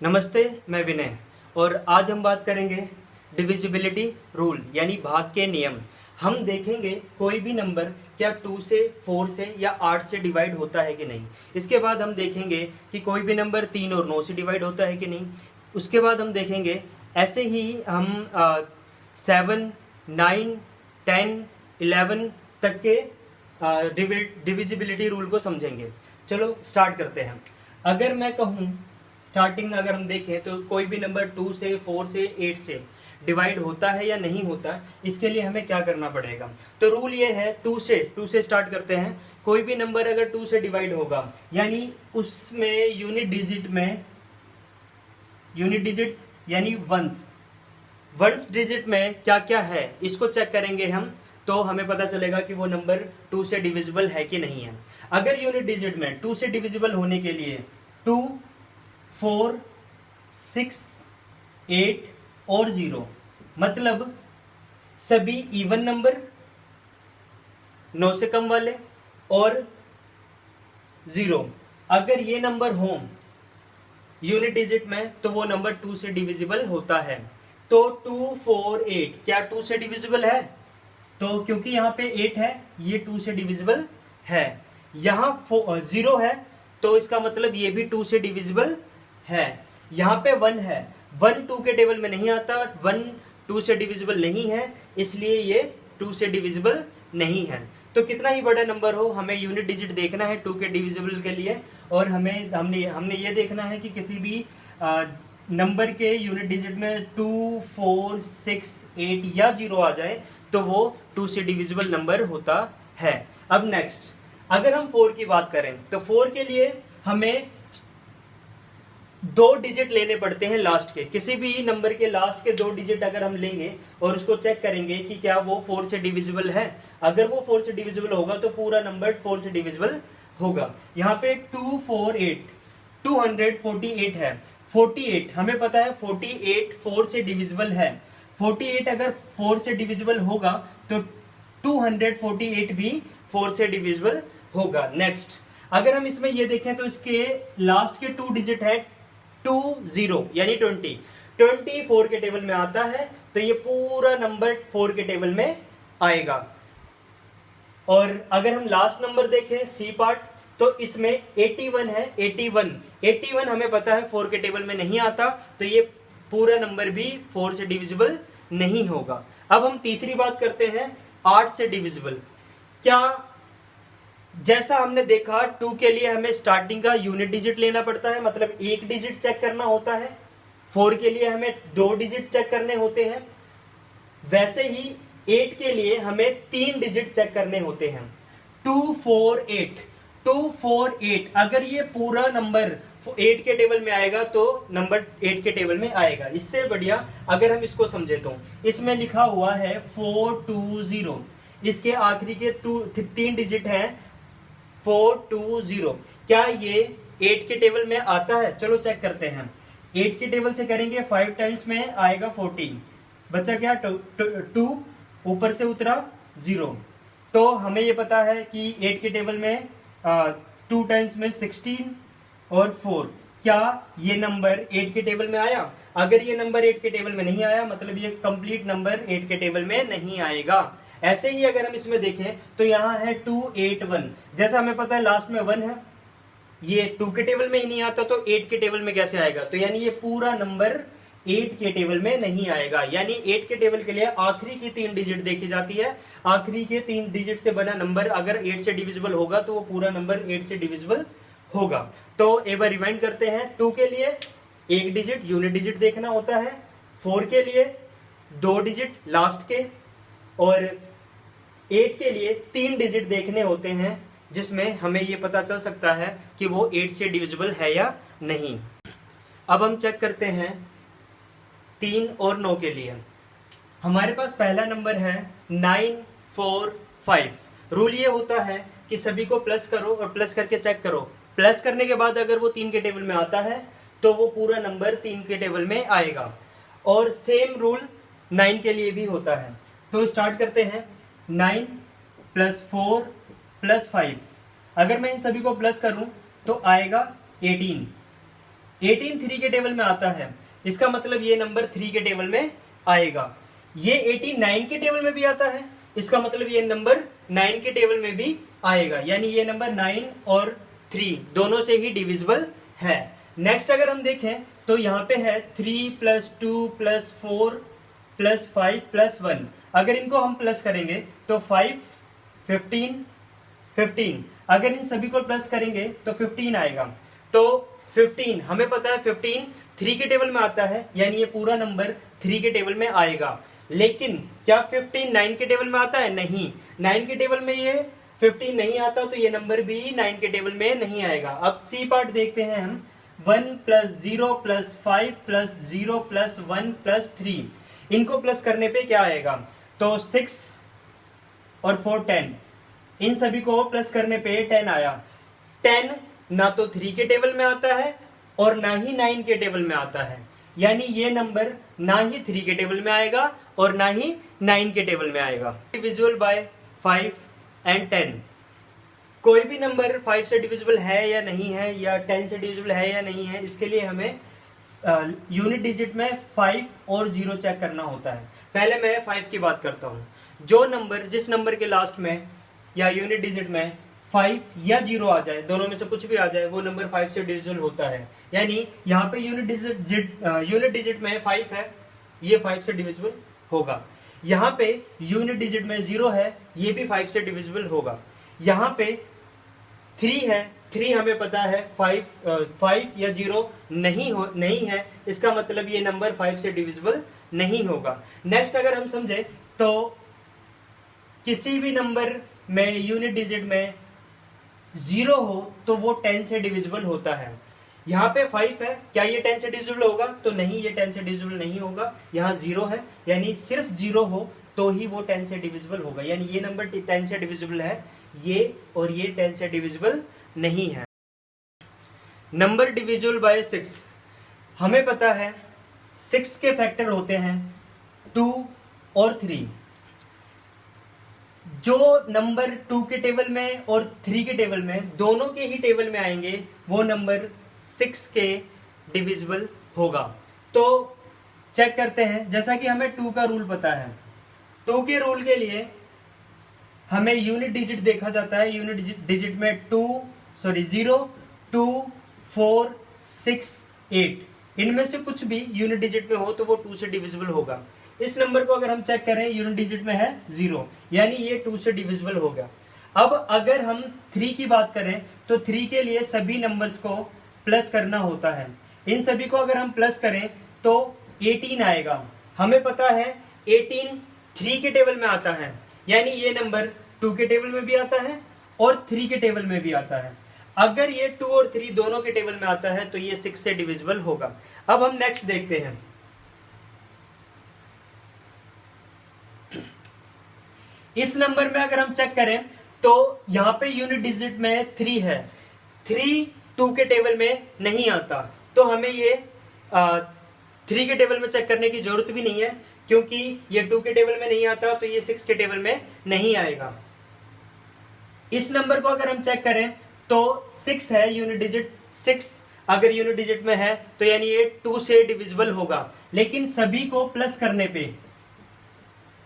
नमस्ते, मैं विनय और आज हम बात करेंगे डिविजिबिलिटी रूल यानी भाग के नियम। हम देखेंगे कोई भी नंबर क्या 2 से 4 से या 8 से डिवाइड होता है कि नहीं। इसके बाद हम देखेंगे कि कोई भी नंबर 3 और 9 से डिवाइड होता है कि नहीं। उसके बाद हम देखेंगे ऐसे ही हम 7, 9, 10, 11 तक के डिविजिबिलिटी रूल को समझेंगे। चलो स्टार्ट करते हैं। अगर मैं कहूँ स्टार्टिंग अगर हम देखें तो कोई भी नंबर 2 से 4 से 8 से डिवाइड होता है या नहीं होता, इसके लिए हमें क्या करना पड़ेगा। तो रूल ये है 2 से स्टार्ट करते हैं। कोई भी नंबर अगर 2 से डिवाइड होगा यानी उसमें यूनिट डिजिट यानी वंस डिजिट में क्या क्या है इसको चेक करेंगे हम, तो हमें पता चलेगा कि वो नंबर 2 से डिविजिबल है कि नहीं है। अगर यूनिट डिजिट में 2 से डिविजिबल होने के लिए 2, 4, 6, 8 और 0 मतलब सभी इवन नंबर 9 से कम वाले और 0, अगर ये नंबर हो यूनिट डिजिट में तो वो नंबर 2 से डिविजिबल होता है। तो 2, 4, 8 क्या 2 से डिविजिबल है? तो क्योंकि यहाँ पे 8 है ये 2 से डिविजिबल है। यहाँ 0 है तो इसका मतलब ये भी 2 से डिविजिबल है। यहाँ पे 1 है, 1 2 के टेबल में नहीं आता, 1 2 से डिविजिबल नहीं है, इसलिए ये 2 से डिविजिबल नहीं है। तो कितना ही बड़ा नंबर हो हमें यूनिट डिजिट देखना है 2 के डिविजिबल के लिए, और हमने ये देखना है कि किसी भी नंबर के यूनिट डिजिट में 2, 4, 6, 8 या 0 आ जाए तो वो 2 से डिविजिबल नंबर होता है। अब नेक्स्ट अगर हम 4 की बात करें तो 4 के लिए हमें 2 डिजिट लेने पड़ते हैं लास्ट के। किसी भी नंबर के लास्ट के 2 डिजिट अगर हम लेंगे और उसको चेक करेंगे कि क्या वो 4 से डिविजिबल है। अगर वो 4 से डिविजिबल होगा तो पूरा नंबर 4 से डिविजिबल होगा। यहाँ पे 2, 4, 8 248 है। 48 हमें पता है 48 4 से डिविजिबल है। 48 अगर 4 से डिविजिबल होगा तो 248 भी 4 से डिविजिबल होगा। नेक्स्ट अगर हम इसमें ये देखें तो इसके लास्ट के 2 डिजिट है 20 यानी 20 4 के टेबल में आता है तो ये पूरा नंबर 4 के टेबल में आएगा। और अगर हम लास्ट नंबर देखें सी पार्ट तो इसमें 81 है। 81 हमें पता है 4 के टेबल में नहीं आता, तो ये पूरा नंबर भी 4 से डिविजिबल नहीं होगा। अब हम तीसरी बात करते हैं 8 से डिविजिबल। क्या जैसा हमने देखा 2 के लिए हमें स्टार्टिंग का यूनिट डिजिट लेना पड़ता है, मतलब 1 डिजिट चेक करना होता है। 4 के लिए हमें 2 डिजिट चेक करने होते हैं। वैसे ही 8 के लिए हमें 3 डिजिट चेक करने होते हैं। 2, 4, 8 अगर ये पूरा नंबर 8 के टेबल में आएगा तो नंबर 8 के टेबल में आएगा। इससे बढ़िया अगर हम इसको समझे तो इसमें लिखा हुआ है 420, इसके आखिरी के 3 डिजिट हैं 420। क्या ये 8 के टेबल में आता है? चलो चेक करते हैं। 8 के टेबल से करेंगे 5 टाइम्स में आएगा 14, बचा क्या 2, ऊपर से उतरा 0। तो हमें ये पता है कि 8 के टेबल में 2 टाइम्स में 16 और 4। क्या ये नंबर 8 के टेबल में आया? अगर ये नंबर 8 के टेबल में नहीं आया मतलब ये कंप्लीट नंबर 8 के टेबल में नहीं आएगा। ऐसे ही अगर हम इसमें देखें तो यहाँ है 281, जैसा हमें पता है लास्ट में 1 है, ये 2 के टेबल में ही नहीं आता तो 8 के टेबल में कैसे आएगा? तो यानी ये पूरा नंबर 8 के टेबल में नहीं आएगा। यानी 8 के टेबल के लिए आखिरी की 3 डिजिट देखी जाती है। आखिरी के 3 डिजिट से बना नंबर अगर 8 से डिविजिबल होगा तो वो पूरा नंबर 8 से डिविजिबल होगा। तो एक बार रिवाइंड करते हैं। 2 के लिए 1 डिजिट यूनिट डिजिट देखना होता है, 4 के लिए 2 डिजिट लास्ट के, और 8 के लिए 3 डिजिट देखने होते हैं, जिसमें हमें ये पता चल सकता है कि वो 8 से डिविजिबल है या नहीं। अब हम चेक करते हैं 3 और 9 के लिए। हमारे पास पहला नंबर है 945। रूल ये होता है कि सभी को प्लस करो और प्लस करके चेक करो। प्लस करने के बाद अगर वो 3 के टेबल में आता है तो वो पूरा नंबर 3 के टेबल में आएगा। और सेम रूल 9 के लिए भी होता है। तो स्टार्ट करते हैं। 9 + 4 + 5, अगर मैं इन सभी को प्लस करूं तो आएगा 18। 18 3 के टेबल में आता है, इसका मतलब ये नंबर 3 के टेबल में आएगा। ये 18 9 के टेबल में भी आता है, इसका मतलब ये नंबर 9 के टेबल में भी आएगा, यानी ये नंबर 9 और 3 दोनों से ही डिविजिबल है। नेक्स्ट अगर हम देखें तो यहाँ पे है 3 + 2 + 4 + 5 + 1। अगर इनको हम प्लस करेंगे तो 5 15 15, अगर इन सभी को प्लस करेंगे तो 15 आएगा। तो 15 हमें पता है 15 3 के टेबल में आता है, यानी ये पूरा नंबर 3 के टेबल में आएगा। लेकिन क्या 15 9 के टेबल में आता है? नहीं, 9 के टेबल में ये 15 नहीं आता, तो ये नंबर भी 9 के टेबल में नहीं आएगा। अब सी पार्ट देखते हैं हम। 1 + 0 + 5 + 0 + 1 + 3, इनको प्लस करने पे क्या आएगा? तो 6 और 4 10, इन सभी को प्लस करने पे 10 आया। 10 ना तो 3 के टेबल में आता है और ना ही 9 के टेबल में आता है, यानी ये नंबर ना ही 3 के टेबल में आएगा और ना ही 9 के टेबल में आएगा। डिविजिबल बाय 5 एंड 10, कोई भी नंबर 5 से डिविजिबल है या नहीं है, या 10 से डिविजिबल है या नहीं है, इसके लिए हमें यूनिट डिजिट में 5 और 0 चेक करना होता है। पहले मैं 5 की बात करता हूँ। जो नंबर, जिस नंबर के लास्ट में या यूनिट डिजिट में 5 या 0 आ जाए, दोनों में से कुछ भी आ जाए, वो नंबर 5 से डिविजिबल होता है। यानी यहाँ पे यूनिट डिजिट में 5 है, ये 5 से डिविजिबल होगा। यहाँ पे यूनिट डिजिट में 0 है, ये भी 5 से डिविजिबल होगा। यहाँ पे 3 है, 3 हमें पता है 5 या 0 नहीं है, इसका मतलब ये नंबर 5 से डिविजिबल नहीं होगा। नेक्स्ट अगर हम समझे तो किसी भी नंबर में यूनिट डिजिट में 0 हो तो वो 10 से डिविजिबल होता है। यहाँ पे 5 है, क्या ये 10 से डिविजिबल होगा? तो नहीं, ये 10 से डिविजिबल नहीं होगा। यहाँ 0 है, यानी सिर्फ 0 हो तो ही वो 10 से डिविजिबल होगा, यानी ये नंबर 10 से डिविजिबल है, ये और ये 10 से डिविजिबल नहीं है। नंबर डिविजिबल बाय 6, हमें पता है 6 के फैक्टर होते हैं 2 और 3। जो नंबर 2 के टेबल में और 3 के टेबल में, दोनों के ही टेबल में आएंगे, वो नंबर 6 के डिविजिबल होगा। तो चेक करते हैं, जैसा कि हमें 2 का रूल पता है। 2 के रूल के लिए हमें यूनिट डिजिट देखा जाता है। यूनिट डिजिट में 0 2 4 6 8, इनमें से कुछ भी यूनिट डिजिट में हो तो वो 2 से डिविजिबल होगा। इस नंबर को अगर हम चेक करें, यूनिट डिजिट में है 0, यानी ये 2 से डिविजिबल हो गया। अब अगर हम 3 की बात करें तो 3 के लिए सभी नंबर्स को प्लस करना होता है। इन सभी को अगर हम प्लस करें तो 18 आएगा। हमें पता है 18 3 के टेबल में आता है, यानी ये नंबर 2 के टेबल में भी आता है और 3 के टेबल में भी आता है। अगर ये 2 और 3 दोनों के टेबल में आता है तो ये 6 से डिविजिबल होगा। अब हम नेक्स्ट देखते हैं। इस नंबर में अगर हम चेक करें तो यहाँ पे यूनिट डिजिट में 3 है, 3 2 के टेबल में नहीं आता, तो हमें ये 3 के टेबल में चेक करने की जरूरत भी नहीं है, क्योंकि ये 2 के टेबल में नहीं आता तो ये 6 के टेबल में नहीं आएगा। इस नंबर को अगर हम चेक करें तो 6 है यूनिट डिजिट, 6 अगर यूनिट डिजिट में है तो यानी ये 2 से डिविजिबल होगा। लेकिन सभी को प्लस करने पे,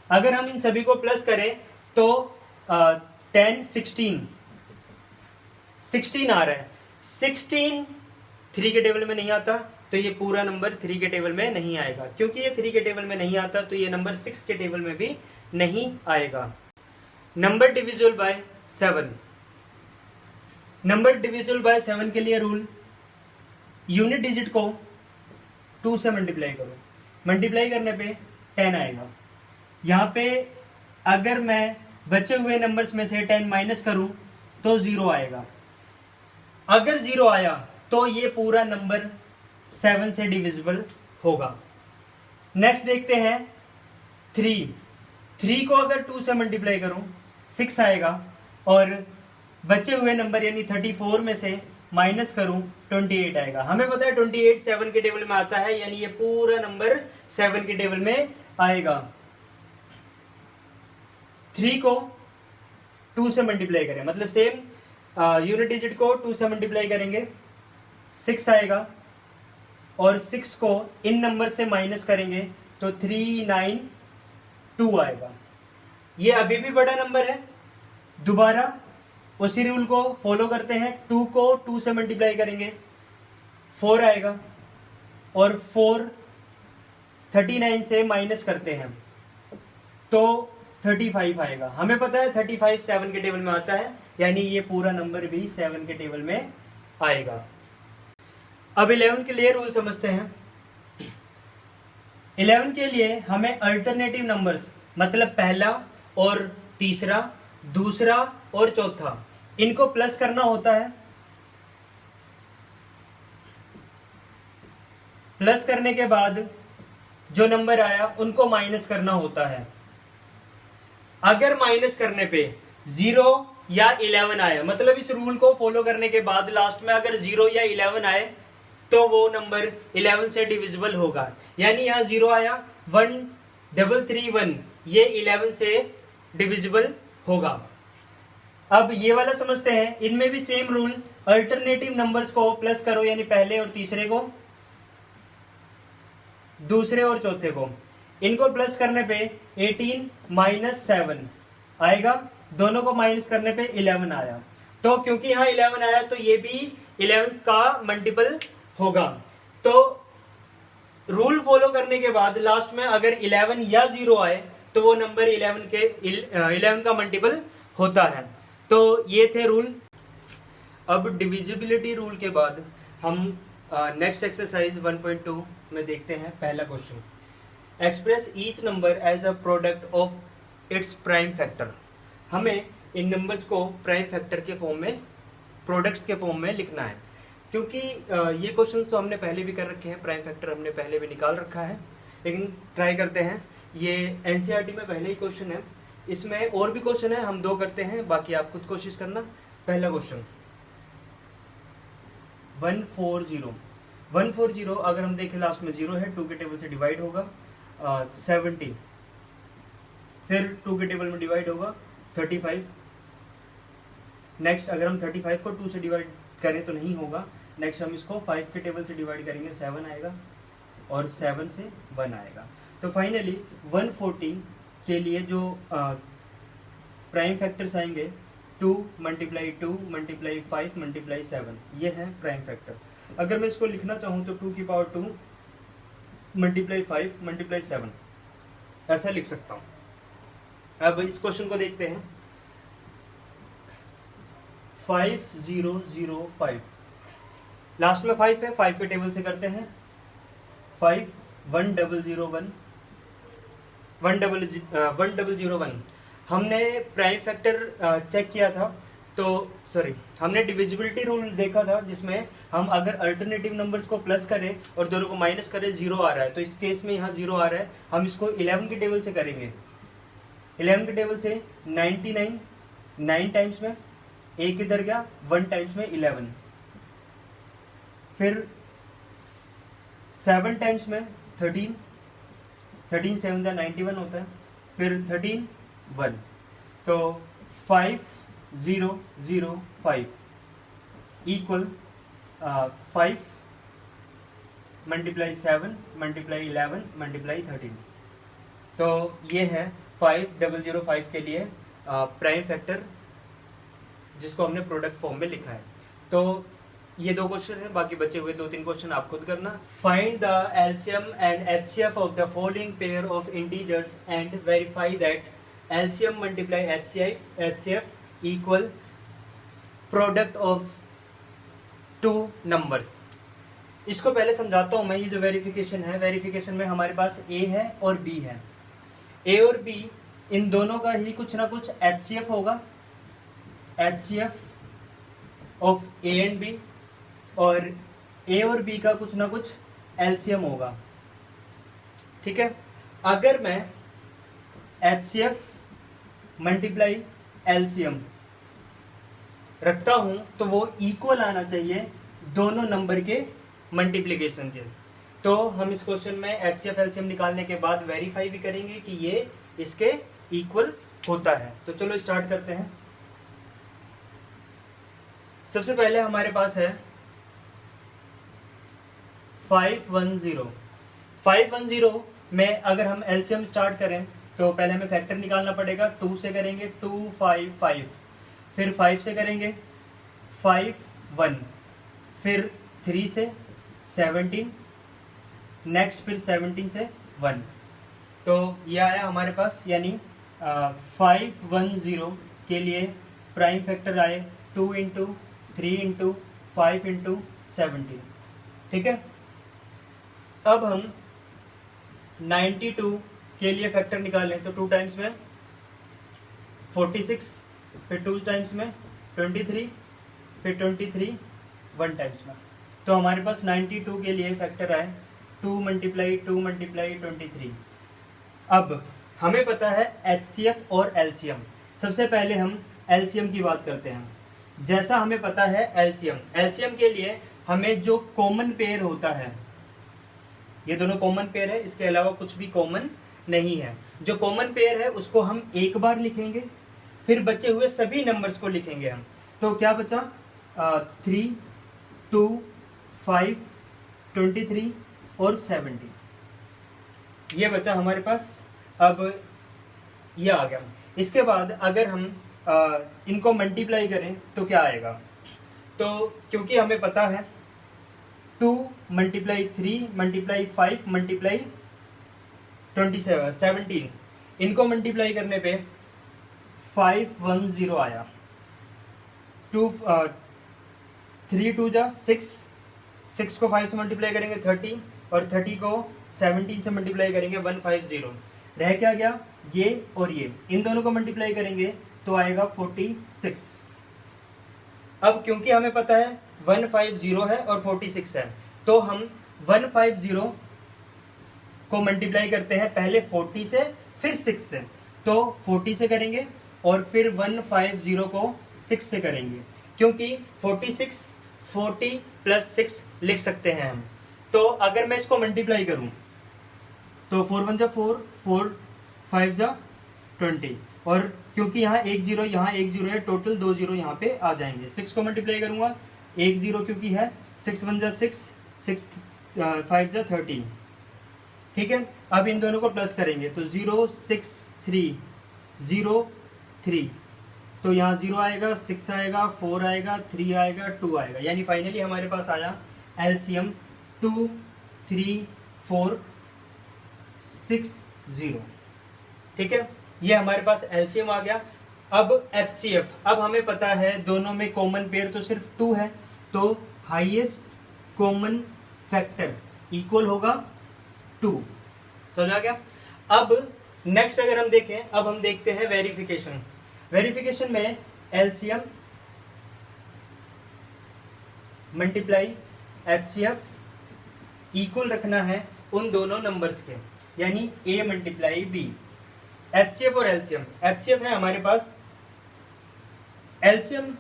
अगर हम इन सभी को प्लस करें तो 10 16 आ रहा है। 16 3 के टेबल में नहीं आता तो ये पूरा नंबर 3 के टेबल में नहीं आएगा। क्योंकि ये 3 के टेबल में नहीं आता तो ये नंबर 6 के टेबल में भी नहीं आएगा। Number divisible by 7, number divisible by 7 के लिए रूल, यूनिट डिजिट को 2 से मल्टीप्लाई करो, मल्टीप्लाई करने पे 10 आएगा। यहाँ पे अगर मैं बचे हुए नंबर्स में से 10 माइनस करूं तो 0 आएगा। अगर 0 आया तो ये पूरा नंबर 7 से डिविजिबल होगा। नेक्स्ट देखते हैं 3 को अगर 2 से मल्टीप्लाई करूं 6 आएगा, और बचे हुए नंबर यानी 34 में से माइनस करूं 28 आएगा। हमें पता है 28 7 के टेबल में आता है, यानी ये पूरा नंबर 7 के टेबल में आएगा। 3 को 2 से मल्टीप्लाई करें, मतलब सेम यूनिट डिजिट को 2 से मल्टीप्लाई करेंगे 6 आएगा, और 6 को इन नंबर से माइनस करेंगे तो 392 आएगा। ये अभी भी बड़ा नंबर है। दोबारा उसी रूल को फॉलो करते हैं, 2 को 2 से मल्टीप्लाई करेंगे 4 आएगा, और 4 39 से माइनस करते हैं तो 35 आएगा। हमें पता है 35 7 के टेबल में आता है, यानी ये पूरा नंबर भी 7 के टेबल में आएगा। अब 11 के लिए रूल समझते हैं। 11 के लिए हमें अल्टरनेटिव नंबर्स, मतलब पहला और तीसरा, दूसरा और चौथा, इनको प्लस करना होता है। प्लस करने के बाद जो नंबर आया उनको माइनस करना होता है। अगर माइनस करने पे 0 या 11 आया, मतलब इस रूल को फॉलो करने के बाद लास्ट में अगर 0 या 11 आए तो वो नंबर 11 से डिविजिबल होगा। यानी यहां 0 आया, 1331, ये 11 से डिविजिबल होगा। अब ये वाला समझते हैं। इनमें भी सेम रूल, अल्टरनेटिव नंबर्स को प्लस करो, यानी पहले और तीसरे को, दूसरे और चौथे को, इनको प्लस करने पे 18 माइनस 7 आएगा, दोनों को माइनस करने पे 11 आया। तो क्योंकि यहाँ 11 आया तो ये भी 11 का मल्टीपल होगा। तो रूल फॉलो करने के बाद लास्ट में अगर 11 या 0 आए तो वो नंबर 11 का मल्टीपल होता है। तो ये थे रूल। अब डिविजिबिलिटी रूल के बाद हम नेक्स्ट एक्सरसाइज 1.2 में देखते हैं। पहला question, express each number as a product of its prime factor. हमें इन नंबर्स को प्राइम फैक्टर के फॉर्म में, प्रोडक्ट्स के फॉर्म में लिखना है। क्योंकि ये क्वेश्चंस तो हमने पहले भी कर रखे हैं, प्राइम फैक्टर हमने पहले भी निकाल रखा है, लेकिन ट्राई करते हैं। ये एनसीईआरटी में पहले ही क्वेश्चन है, इसमें और भी क्वेश्चन है, हम 2 करते हैं, बाकी आप खुद कोशिश करना। पहला क्वेश्चन 140 अगर हम देखें लास्ट में 0 है, 2 के टेबल से डिवाइड होगा 70, फिर 2 के टेबल में डिवाइड होगा 35। नेक्स्ट अगर हम 35 को 2 से डिवाइड करें तो नहीं होगा, नेक्स्ट हम इसको 5 के टेबल से डिवाइड करेंगे, 7 आएगा, और 7 से 1 आएगा। तो फाइनली 140 के लिए जो प्राइम फैक्टर्स आएंगे 2 मल्टीप्लाई 2 मल्टीप्लाई 5 मल्टीप्लाई 7, ये है प्राइम फैक्टर। अगर मैं इसको लिखना चाहूँ तो 2 की पावर 2 मल्टीप्लाई 5 मल्टीप्लाई 7, ऐसा लिख सकता हूँ। अब इस क्वेश्चन को देखते हैं। 5005, लास्ट में 5 है, 5 के टेबल से करते हैं 5 1001 1001। हमने प्राइम फैक्टर चेक किया था, तो सॉरी, हमने डिविजिबिलिटी रूल देखा था जिसमें हम अगर अल्टरनेटिव नंबर्स को प्लस करें और दोनों को माइनस करें 0 आ रहा है। तो इस केस में यहाँ 0 आ रहा है, हम इसको 11 के टेबल से करेंगे। 11 के टेबल से 99, 9 टाइम्स में 1 इधर गया, 1 टाइम्स में 11, फिर 7 टाइम्स में 13, 13 7 जा 91 होता है, फिर 13 1, तो 5005 इक्वल 5 मल्टीप्लाई 7 मल्टीप्लाई 11 मल्टीप्लाई 13। तो ये है 5005 के लिए प्राइम फैक्टर, जिसको हमने प्रोडक्ट फॉर्म में लिखा है। तो ये 2 क्वेश्चन है, बाकी बचे हुए 2-3 क्वेश्चन आप खुद करना। Find the LCM and HCF of the following pair of integers and verify that LCM multiply HCF equal product of 2 numbers. इसको पहले समझाता हूं मैं। ये जो वेरिफिकेशन है, वेरिफिकेशन में हमारे पास ए है और बी है। ए और बी इन दोनों का ही कुछ ना कुछ एचसीएफ होगा, HCF of A and B, और ए और बी का कुछ ना कुछ एलसीएम होगा। ठीक है। अगर मैं एचसीएफ मल्टीप्लाई एलसीएम रखता हूं तो वो इक्वल आना चाहिए दोनों नंबर के मल्टीप्लिकेशन के। तो हम इस क्वेश्चन में एचसीएफ एलसीएम निकालने के बाद वेरीफाई भी करेंगे कि ये इसके इक्वल होता है। तो चलो स्टार्ट करते हैं। सबसे पहले हमारे पास है 510 में अगर हम एलसीएम स्टार्ट करें तो पहले हमें फैक्टर निकालना पड़ेगा। 2 से करेंगे 2 5 5, फिर 5 से करेंगे 5 1, फिर 3 से 17, नेक्स्ट फिर 17 से 1। तो ये आया हमारे पास, यानी 510 के लिए प्राइम फैक्टर आए 2 इंटू 3 इंटू 5 इंटू 17। ठीक है, अब हम 92 के लिए फैक्टर निकालें तो 2 टाइम्स में 46, फिर 2 टाइम्स में 23, फिर 23 1 टाइम्स में। तो हमारे पास 92 के लिए फैक्टर आए 2 मल्टीप्लाई 2 मल्टीप्लाई 23। अब हमें पता है एचसीएफ और एलसीएम। सबसे पहले हम एलसीएम की बात करते हैं। जैसा हमें पता है एलसीएम के लिए हमें जो कॉमन पेयर होता है, ये दोनों कॉमन पेयर है, इसके अलावा कुछ भी कॉमन नहीं है। जो कॉमन पेयर है उसको हम एक बार लिखेंगे, फिर बचे हुए सभी नंबर्स को लिखेंगे हम। तो क्या बचा 3 2 5 23 और 70, ये बचा हमारे पास। अब ये आ गया। इसके बाद अगर हम इनको मल्टीप्लाई करें तो क्या आएगा, तो क्योंकि हमें पता है 2 मल्टीप्लाई 3 मल्टीप्लाई 5 मल्टीप्लाई 17, इनको मल्टीप्लाई करने पे 510 आया। 3 2 जा 6 को 5 से मल्टीप्लाई करेंगे 30, और 30 को 17 से मल्टीप्लाई करेंगे 150। रह क्या गया, ये और ये, इन दोनों को मल्टीप्लाई करेंगे तो आएगा 46। अब क्योंकि हमें पता है 150 है और 46 है, तो हम 150 को मल्टीप्लाई करते हैं पहले 40 से फिर 6 से। तो 40 से करेंगे और फिर 150 को 6 से करेंगे, क्योंकि 46 40 प्लस 6 लिख सकते हैं हम। तो अगर मैं इसको मल्टीप्लाई करूं तो 4 1 जा 4, 4 5 जा 20, और क्योंकि यहाँ एक जीरो है, टोटल 2 जीरो यहाँ पे आ जाएंगे। 6 को मल्टीप्लाई करूंगा 1 0 क्योंकि है, 6 1 जा 6, 6 5 जा 13। ठीक है, अब इन दोनों को प्लस करेंगे तो 0 6 3 0 3, तो यहाँ 0 आएगा, 6 आएगा, 4 आएगा, 3 आएगा, 2 आएगा, यानी फाइनली हमारे पास आया एलसीएम 2 3 4 6 0। ठीक है, ये हमारे पास एलसीएम आ गया। अब एचसीएफ, अब हमें पता है दोनों में कॉमन पेयर तो सिर्फ 2 है, तो हाईएस्ट कॉमन फैक्टर इक्वल होगा 2। समझ आ गया। अब नेक्स्ट अगर हम देखें, अब हम देखते हैं वेरिफिकेशन। वेरिफिकेशन में एलसीएम मल्टीप्लाई एचसीएफ इक्वल रखना है उन दोनों नंबर्स के, यानी ए मल्टीप्लाई बी। एचसीएफ और एलसीएम, एचसीएफ है हमारे पास, एलसीएम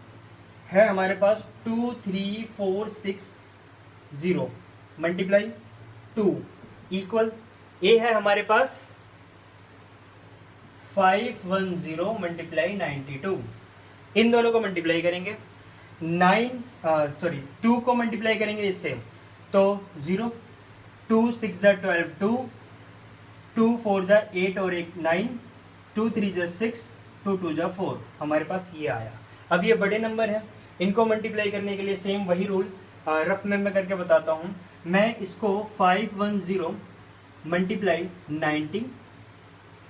है हमारे पास 2 3 4 6 0 मल्टीप्लाई 2 इक्वल, ए है हमारे पास 510 मल्टीप्लाई 92। इन दोनों को मल्टीप्लाई करेंगे 2 को मल्टीप्लाई करेंगे इससे तो 0, 2 6 जा 12 2, 2 4 जा 8 और 1 9, 2 3 जा 6, 2 2 जा 4, हमारे पास ये आया। अब ये बड़े नंबर है, इनको मल्टीप्लाई करने के लिए सेम वही रूल रफ में मैं करके बताता हूँ। मैं इसको 510 मल्टीप्लाई 90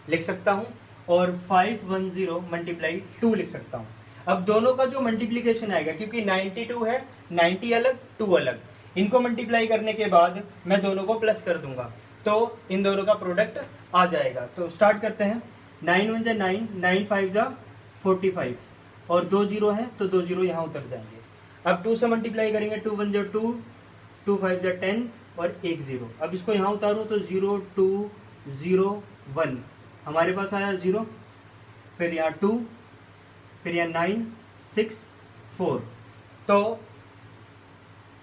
लिख सकता हूँ और 510 मल्टीप्लाई 2 लिख सकता हूँ। अब दोनों का जो मल्टीप्लीकेशन आएगा, क्योंकि 92 है, 90 अलग 2 अलग, इनको मल्टीप्लाई करने के बाद मैं दोनों को प्लस कर दूंगा तो इन दोनों का प्रोडक्ट आ जाएगा। तो स्टार्ट करते हैं। 9 1 जा 9, 9 5 जा 45, और 2 जीरो है तो 2 जीरो यहाँ उतर जाएंगे। अब 2 से मल्टीप्लाई करेंगे, 2 1 जा 2, 2 5 जा 10 और 1 0। अब इसको यहाँ उतारूँ तो 0 2 0 1, हमारे पास आया 0, फिर यहाँ 2, फिर यहाँ 9 6 4। तो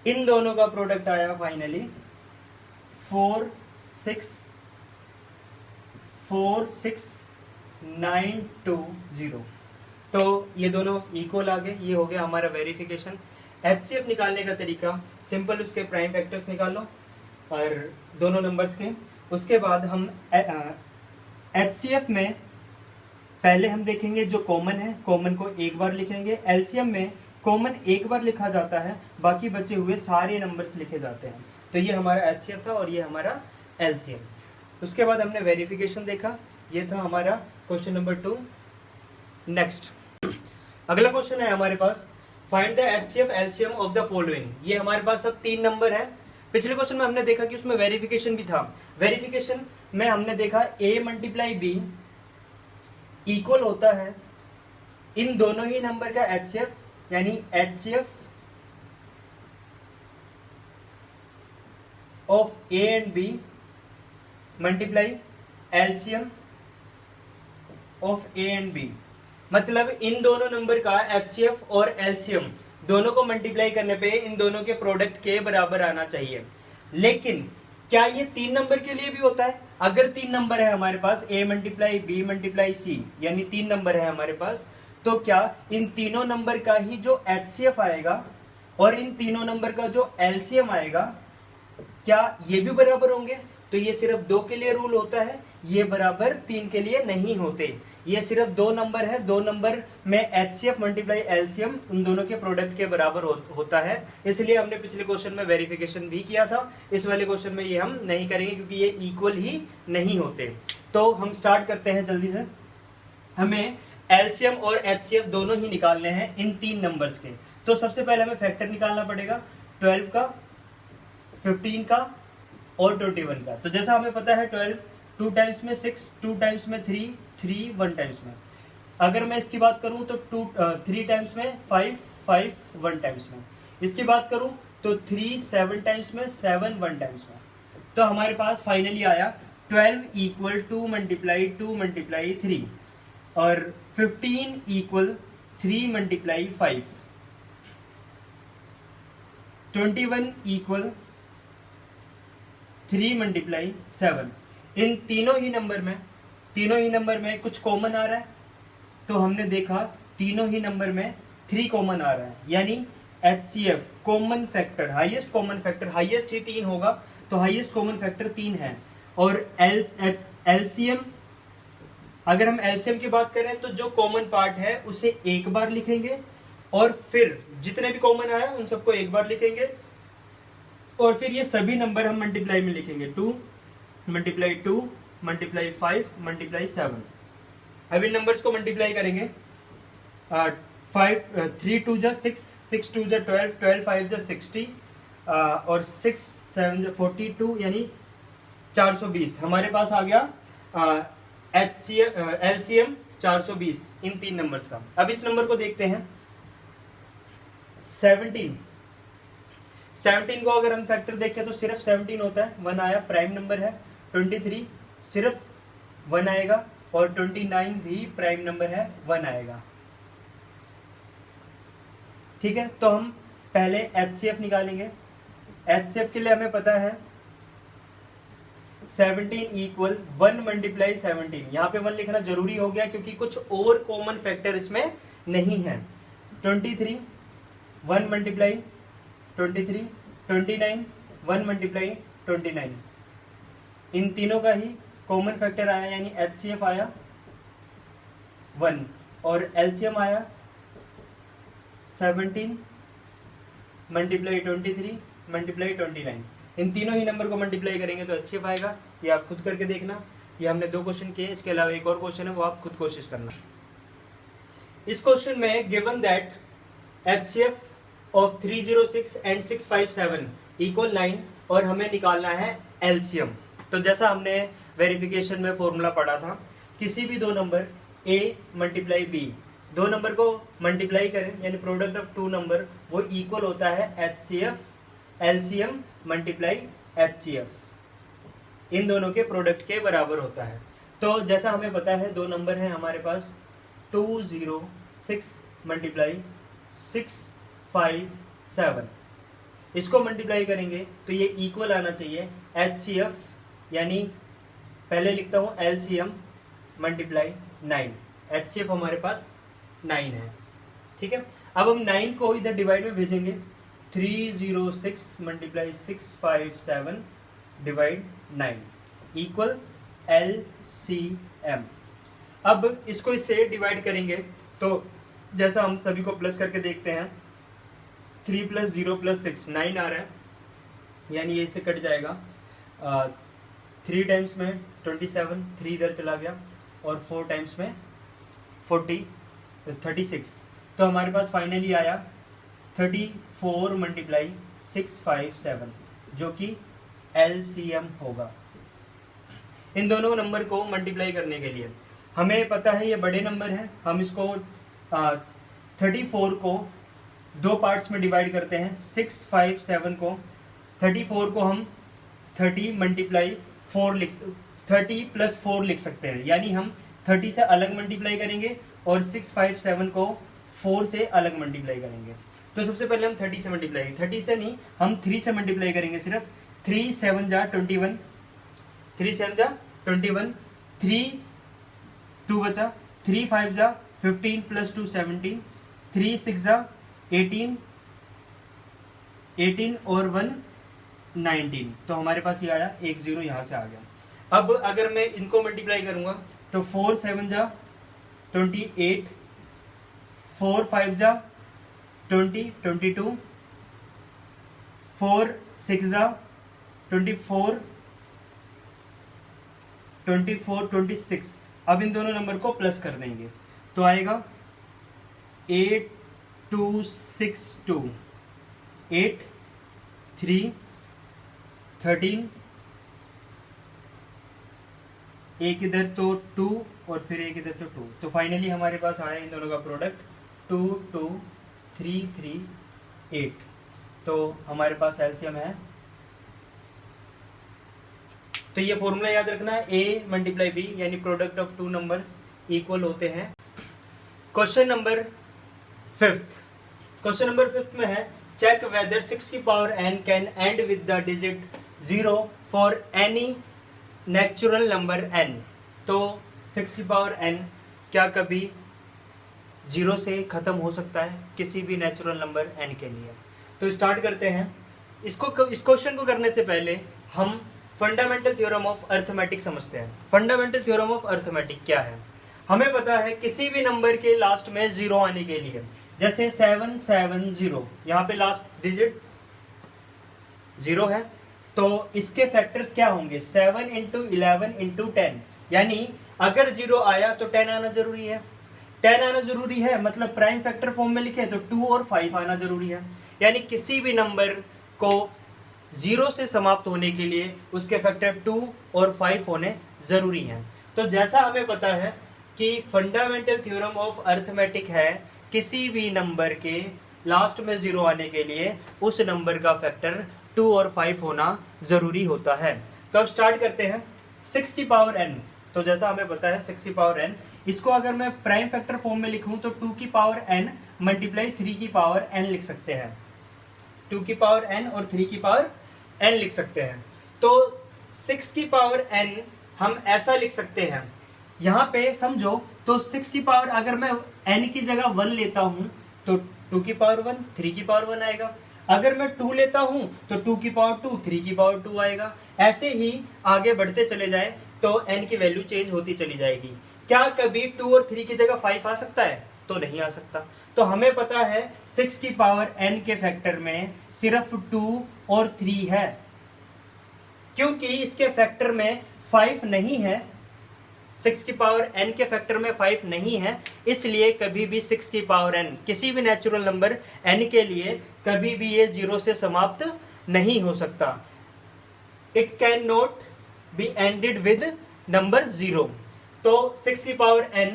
इन दोनों का प्रोडक्ट आया फाइनली 4 6 9 2 0। तो ये दोनों इक्वल आ गए। ये हो गया हमारा वेरिफिकेशन। एचसीएफ निकालने का तरीका सिंपल, उसके प्राइम फैक्टर्स निकाल लो। और दोनों नंबर्स के। उसके बाद हम HCF में पहले हम देखेंगे जो कॉमन है, कॉमन को एक बार लिखेंगे। LCM में कॉमन एक बार लिखा जाता है, बाकी बचे हुए सारे नंबर्स लिखे जाते हैं। तो ये हमारा HCF था और ये हमारा LCM। उसके बाद हमने वेरिफिकेशन देखा, ये था हमारा क्वेश्चन नंबर 2। नेक्स्ट अगला क्वेश्चन है हमारे पास, find the HCF LCM of the following. ये हमारे पास अब 3 नंबर है। पिछले क्वेश्चन में हमने देखा कि उसमें वेरिफिकेशन भी था। वेरिफिकेशन में हमने देखा A मल्टीप्लाई B इक्वल होता है इन दोनों ही नंबर का HCF, यानी HCF of A and B multiply LCM of A and B। मतलब इन दोनों नंबर का HCF और LCM दोनों को मल्टीप्लाई करने पे इन दोनों के प्रोडक्ट के बराबर आना चाहिए। लेकिन क्या ये 3 नंबर के लिए भी होता है? अगर 3 नंबर है हमारे पास, A multiply B multiply C, यानी 3 नंबर है हमारे पास, तो क्या इन तीनों नंबर का ही जो HCF आएगा और इन तीनों नंबर का जो LCM आएगा, क्या ये भी बराबर होंगे? तो ये सिर्फ 2 के लिए रूल होता है, ये बराबर 3 के लिए नहीं होते। ये सिर्फ 2 नंबर है, 2 नंबर में HCF मल्टीप्लाई LCM उन दोनों के प्रोडक्ट के बराबर होता है। इसलिए हमने पिछले क्वेश्चन में वेरिफिकेशन भी किया था, इस वाले क्वेश्चन में ये हम नहीं करेंगे क्योंकि ये इक्वल ही नहीं होते। तो हम स्टार्ट करते हैं जल्दी से। हमें LCM और HCF दोनों ही निकालने हैं इन 3 नंबर्स के। तो सबसे पहले हमें फैक्टर निकालना पड़ेगा 12 का, 15 का और 21 का। तो जैसा हमें पता है 12 2 टाइम्स में 6, 2 टाइम्स में 3, 3 1 टाइम्स में। अगर मैं इसकी बात करूं तो 3 टाइम्स में 5, 5 1 टाइम्स में। इसकी बात करूं तो 3 7 टाइम्स में, 7 1 टाइम्स में। तो हमारे पास फाइनली आया 12 इक्वल 2 मल्टीप्लाई 2 मल्टीप्लाई 3 और 15 इक्वल 3 मल्टीप्लाई 5, 21 इक्वल 3 मल्टीप्लाई 7। इन तीनों ही नंबर में कुछ कॉमन आ रहा है, तो हमने देखा तीनों ही नंबर में 3 कॉमन आ रहा है, यानी HCF common factor, highest common factor, highest ही 3 होगा, तो हाईएस्ट कॉमन फैक्टर 3 है। और LCM, अगर हम LCM की बात करें तो जो कॉमन पार्ट है उसे एक बार लिखेंगे और फिर जितने भी कॉमन आए उन सबको एक बार लिखेंगे और फिर ये सभी नंबर हम मल्टीप्लाई में लिखेंगे, 2 मल्टीप्लाई 2 मल्टीप्लाई 5 मल्टीप्लाई 7। अब इन नंबर्स को मल्टीप्लाई करेंगे, 3 2 जा 6, 6 2 जा 12, 12 5 जा 60 और 6 7 जा 42, यानी 420 हमारे पास आ गया LCM 420 इन 3 नंबर्स का। अब इस नंबर को देखते हैं 17 को अगर हम फैक्टर देखें तो सिर्फ 17 होता है, 1 आया, प्राइम नंबर है। 23 सिर्फ 1 आएगा और 29 भी प्राइम नंबर है, 1 आएगा। ठीक है, तो हम पहले HCF निकालेंगे। HCF के लिए हमें पता है 17 इक्वल 1 मल्टीप्लाई 17। यहाँ पे 1 लिखना जरूरी हो गया क्योंकि कुछ और कॉमन फैक्टर इसमें नहीं है। 23 1 मल्टीप्लाई 23, 29 1 मल्टीप्लाई 29। इन तीनों का ही कॉमन फैक्टर आया, यानी HCF आया 1 और LCM आया 17 मल्टीप्लाई 23 मल्टीप्लाई 29। इन तीनों ही नंबर को मल्टीप्लाई करेंगे तो HCF आएगा। ये आप खुद करके देखना। ये हमने 2 क्वेश्चन किए, इसके अलावा एक और क्वेश्चन है, वो आप खुद कोशिश करना। इस क्वेश्चन में given that HCF of 306 and 657 equal 9 और हमें निकालना है LCM। तो जैसा हमने वेरिफिकेशन में फॉर्मूला पढ़ा था, किसी भी 2 number A multiply B, 2 number को मल्टीप्लाई करें यानी प्रोडक्ट ऑफ 2 नंबर, वो इक्वल होता है HCF LCM मल्टीप्लाई HCF। इन दोनों के प्रोडक्ट के बराबर होता है। तो जैसा हमें पता है 2 नंबर है हमारे पास, 206 मल्टीप्लाई 657, इसको मल्टीप्लाई करेंगे तो ये इक्वल आना चाहिए HCF, यानी पहले लिखता हूं LCM मल्टीप्लाई 9। HCF हमारे पास 9 है। ठीक है, अब हम 9 को इधर डिवाइड में भेजेंगे, 306 मल्टीप्लाई 657 डिवाइड 9 इक्वल LCM। अब इसको इससे डिवाइड करेंगे तो जैसा हम सभी को प्लस करके देखते हैं, 3 + 0 + 6 9 आ रहा है, यानी ये इससे कट जाएगा। 3 टाइम्स में 27, 3 इधर चला गया, और 4 टाइम्स में 40 36। तो हमारे पास फाइनली आया 34 × 657, जो कि LCM होगा। इन दोनों नंबर को मल्टीप्लाई करने के लिए हमें पता है ये बड़े नंबर है, हम इसको 34 को 2 पार्ट्स में डिवाइड करते हैं। 657 को 34 को हम 30 + 4 लिख सकते हैं, यानी हम 30 से अलग मल्टीप्लाई करेंगे और 657 को 4 से अलग मल्टीप्लाई करेंगे। तो सबसे पहले हम 30 से मल्टीप्लाई करेंगे, 30 से नहीं, हम 3 से मल्टीप्लाई करेंगे सिर्फ। 3 7 जा 21, 3 7 जा 21, 3 2 बचा, 3 5 जा 15 + 2 17, 3 6 जा 18, 18 और 1 19। तो हमारे पास ये आया 1 0 यहाँ से आ गया। अब अगर मैं इनको मल्टीप्लाई करूंगा तो 4 7 जा 28, 4 5 जा 20 22, 4 6 जा 24 26। अब इन दोनों नंबर को प्लस कर देंगे तो आएगा 8262, 8 3 13, एक इधर तो 2 और फिर एक इधर तो 2। तो फाइनली हमारे पास आया इन दोनों का प्रोडक्ट 22338। तो हमारे पास एलसीएम है। तो ये फॉर्मूला याद रखना है, A × B यानी प्रोडक्ट ऑफ 2 नंबर्स इक्वल होते हैं। क्वेश्चन नंबर 5 में है check whether 6n can end with the digit 0 for any natural number n। तो 6n क्या कभी 0 से खत्म हो सकता है किसी भी नेचुरल नंबर n के लिए? तो स्टार्ट करते हैं। इस क्वेश्चन को करने से पहले हम फंडामेंटल थ्योरम ऑफ अर्थमेटिक समझते हैं। फंडामेंटल थ्योरम ऑफ अर्थमेटिक क्या है? हमें पता है किसी भी नंबर के लास्ट में 0 आने के लिए, जैसे 770, यहाँ पे लास्ट डिजिट 0 है, तो इसके फैक्टर्स क्या होंगे? 7 × 11 × 10, यानी अगर 0 आया तो 10 आना जरूरी है। 10 आना जरूरी है मतलब प्राइम फैक्टर फॉर्म में लिखे तो 2 और 5 आना जरूरी है। यानी किसी भी नंबर को 0 से समाप्त होने के लिए उसके फैक्टर 2 और 5 होने जरूरी हैं। तो जैसा हमें पता है कि फंडामेंटल थ्योरम ऑफ अर्थमेटिक है किसी भी नंबर के लास्ट में 0 आने के लिए उस नंबर का फैक्टर 2 और 5 होना जरूरी होता है। तो अब स्टार्ट करते हैं। 6 की पावर n, तो जैसा हमें पता है 6 की पावर n, इसको अगर मैं प्राइम फैक्टर फॉर्म में लिखूं तो 2 की पावर n मल्टीप्लाई 3 की पावर n लिख सकते हैं। 2 की पावर n और 3 की पावर n लिख सकते हैं। तो 6 की पावर n हम ऐसा लिख सकते हैं, यहाँ पे समझो तो 6 की पावर अगर मैं n की जगह 1 लेता हूं तो 2 की पावर 1 3 की पावर 1 आएगा। अगर मैं 2 लेता हूं तो 2 की पावर 2 3 की पावर 2 आएगा। ऐसे ही आगे बढ़ते चले जाए तो n की वैल्यू चेंज होती चली जाएगी। क्या कभी 2 और 3 की जगह 5 आ सकता है? तो नहीं आ सकता। तो हमें पता है 6 की पावर n के फैक्टर में सिर्फ 2 और 3 है, क्योंकि इसके फैक्टर में 5 नहीं है। 6 की पावर n के फैक्टर में 5 नहीं है, इसलिए कभी भी 6 की पावर n किसी भी नेचुरल नंबर n के लिए कभी भी ये 0 से समाप्त नहीं हो सकता। It can not be ended with number 0। तो 6 की पावर n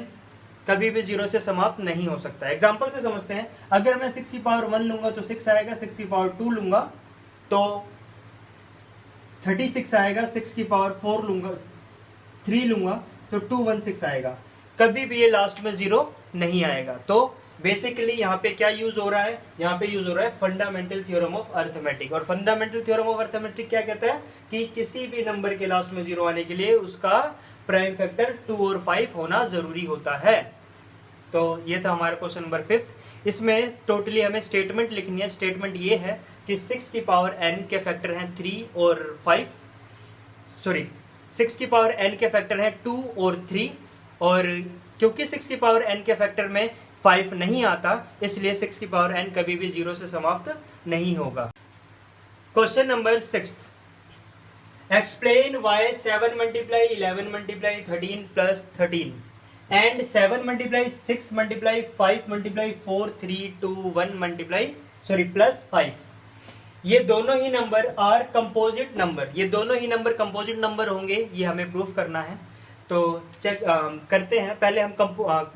कभी भी 0 से समाप्त नहीं हो सकता। एग्जाम्पल से समझते हैं। अगर मैं 6 की पावर 1 लूंगा तो 6 आएगा, 6 की पावर 2 लूंगा तो 36 आएगा, 6 की पावर 4 लूंगा 3 लूंगा तो 216 आएगा। कभी भी ये लास्ट में 0 नहीं आएगा। तो बेसिकली यहाँ पे क्या यूज हो रहा है? यहाँ पे यूज हो रहा है फंडामेंटल थ्योरम ऑफ अर्थमेटिक। और फंडामेंटल थ्योरम ऑफ अर्थमेटिक क्या कहता है कि किसी भी नंबर के लास्ट में 0 आने के लिए उसका प्राइम फैक्टर 2 और 5 होना जरूरी होता है। तो ये था हमारा क्वेश्चन नंबर 5। इसमें टोटली हमें स्टेटमेंट लिखनी है। स्टेटमेंट ये है कि 6 की पावर n के फैक्टर हैं 3 और 5, सॉरी 6 की पावर n के फैक्टर हैं 2 और 3, और क्योंकि 6 की पावर n के फैक्टर में 5 नहीं आता, इसलिए 6 की पावर n कभी भी 0 से समाप्त नहीं होगा। Question number 6, explain why 7 multiply 11 multiply 13 plus 13 and 7 multiply 6 multiply 5 multiply 4 3 2 1 multiply plus 5। ये दोनों ही नंबर आर कंपोजिट नंबर, ये दोनों ही नंबर कंपोजिट नंबर होंगे, ये हमें प्रूफ करना है। तो चेक करते हैं। पहले हम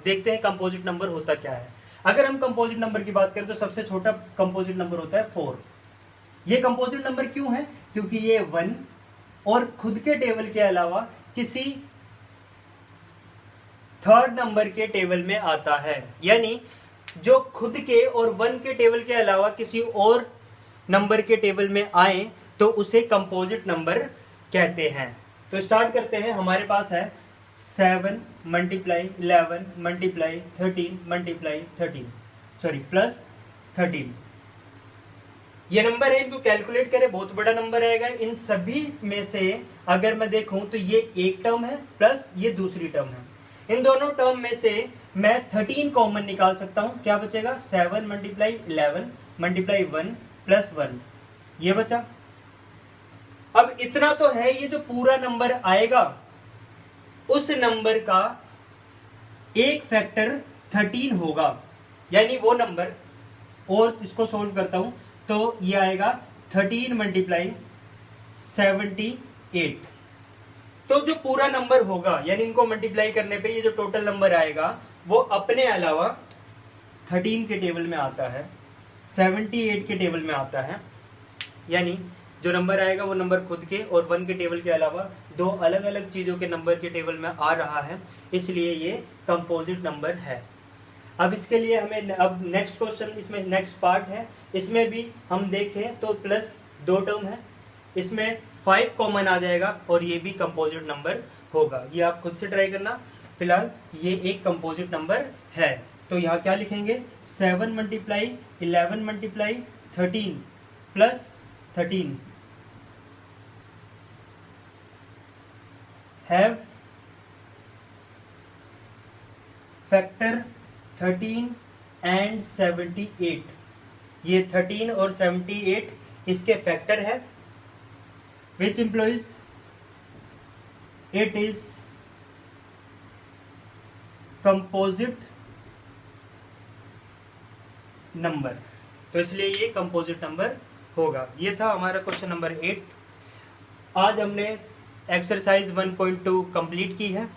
देखते हैं कंपोजिट नंबर होता क्या है। अगर हम कंपोजिट नंबर की बात करें तो सबसे छोटा कंपोजिट नंबर होता है 4। ये कंपोजिट नंबर क्यों है? क्योंकि ये 1 और खुद के टेबल के अलावा किसी थर्ड नंबर के टेबल में आता है, यानी जो खुद के और 1 के टेबल के अलावा किसी और नंबर के टेबल में आए तो उसे कंपोजिट नंबर कहते हैं। तो स्टार्ट करते हैं। हमारे पास है 7 मल्टीप्लाई 11 मल्टीप्लाई 13 मल्टीप्लाई 13 प्लस 13। ये नंबर है, इनको कैलकुलेट करें, बहुत बड़ा नंबर आएगा। इन सभी में से अगर मैं देखूं तो ये एक टर्म है प्लस ये दूसरी टर्म है। इन दोनों टर्म में से मैं 13 कॉमन निकाल सकता हूं। क्या बचेगा? 7 मल्टीप्लाई 11 मल्टीप्लाई 1 प्लस 1, ये बचा। अब इतना तो है, ये जो पूरा नंबर आएगा उस नंबर का एक फैक्टर 13 होगा, यानी वो नंबर, और इसको सोल्व करता हूं तो ये आएगा 13 मल्टीप्लाई 78। तो जो पूरा नंबर होगा, यानी इनको मल्टीप्लाई करने पे ये जो टोटल नंबर आएगा वो अपने अलावा 13 के टेबल में आता है, 78 के टेबल में आता है। यानी जो नंबर आएगा वो नंबर खुद के और 1 के टेबल के अलावा दो अलग अलग चीजों के नंबर के टेबल में आ रहा है, इसलिए ये कंपोजिट नंबर है। अब इसके लिए हमें अब नेक्स्ट क्वेश्चन, इसमें नेक्स्ट पार्ट है, इसमें भी हम देखें तो प्लस 2 टर्म है, इसमें 5 कॉमन आ जाएगा और ये भी कंपोजिट नंबर होगा। ये आप खुद से ट्राई करना। फिलहाल ये एक कंपोजिट नंबर है। तो यहाँ क्या लिखेंगे? 7 multiply 11 multiply 13 plus 13 have factor 13 and 78। ये 13 और 78 इसके फैक्टर है, which implies it is composite number. तो इसलिए ये कंपोजिट नंबर होगा। ये था हमारा क्वेश्चन नंबर 8। आज हमने एक्सरसाइज 1.2 कंप्लीट की है।